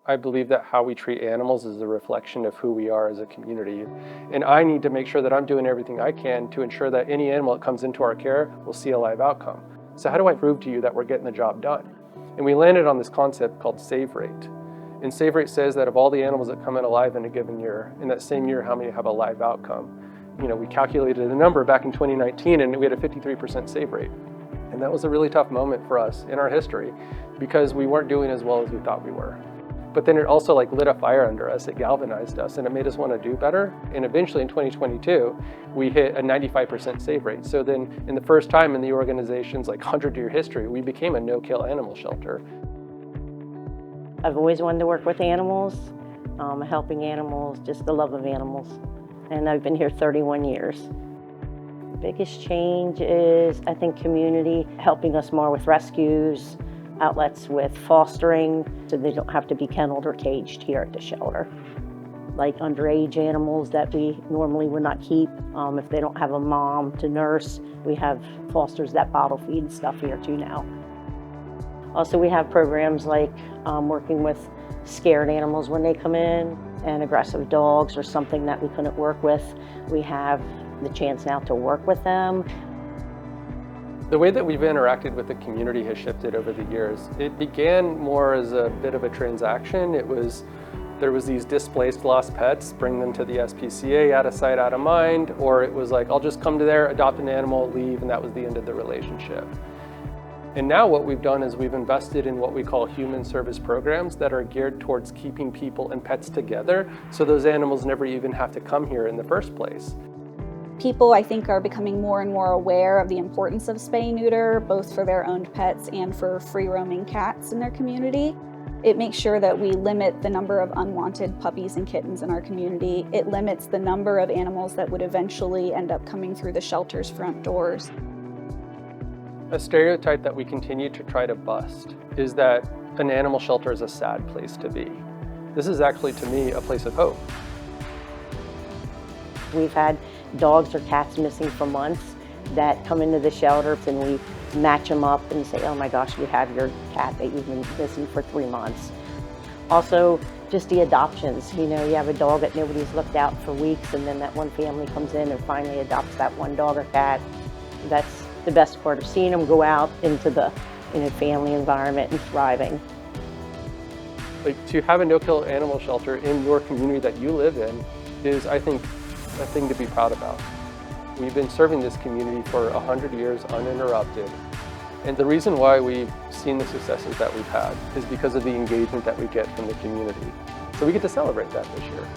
I believe that how we treat animals is a reflection of who we are as a community. And I need to make sure that I'm doing everything I can to ensure that any animal that comes into our care will see a live outcome. So how do I prove to you that we're getting the job done? And we landed on this concept called save rate. And save rate says that of all the animals that come in alive in a given year, in that same year, how many have a live outcome? We calculated a number back in 2019 and we had a 53% save rate. And that was a really tough moment for us in our history because we weren't doing as well as we thought we were. But then it also lit a fire under us, it galvanized us, and it made us want to do better. And eventually in 2022, we hit a 95% save rate. So then in the first time in the organization's 100-year history, we became a no-kill animal shelter. I've always wanted to work with animals, helping animals, just the love of animals. And I've been here 31 years. The biggest change is, I think, community, helping us more with rescues, outlets with fostering, so they don't have to be kenneled or caged here at the shelter. Like underage animals that we normally would not keep. If they don't have a mom to nurse, we have fosters that bottle feed and stuff here too now. Also, we have programs like working with scared animals when they come in, and aggressive dogs or something that we couldn't work with. We have the chance now to work with them. The way that we've interacted with the community has shifted over the years. It began more as a bit of a transaction. There was these displaced lost pets, bring them to the SPCA, out of sight, out of mind, or it was I'll just come to there, adopt an animal, leave, and that was the end of the relationship. And now what we've done is we've invested in what we call human service programs that are geared towards keeping people and pets together, so those animals never even have to come here in the first place. People, I think, are becoming more and more aware of the importance of spay-neuter, both for their owned pets and for free-roaming cats in their community. It makes sure that we limit the number of unwanted puppies and kittens in our community. It limits the number of animals that would eventually end up coming through the shelter's front doors. A stereotype that we continue to try to bust is that an animal shelter is a sad place to be. This is actually, to me, a place of hope. We've had dogs or cats missing for months that come into the shelter, and we match them up and say, oh my gosh, we have your cat that you've been missing for 3 months. Also, just the adoptions. You have a dog that nobody's looked out for weeks, and then that one family comes in and finally adopts that one dog or cat. That's the best part of seeing them go out into the family environment and thriving. To have a no-kill animal shelter in your community that you live in is, I think, a thing to be proud about. We've been serving this community for 100 years uninterrupted. And the reason why we've seen the successes that we've had is because of the engagement that we get from the community. So we get to celebrate that this year.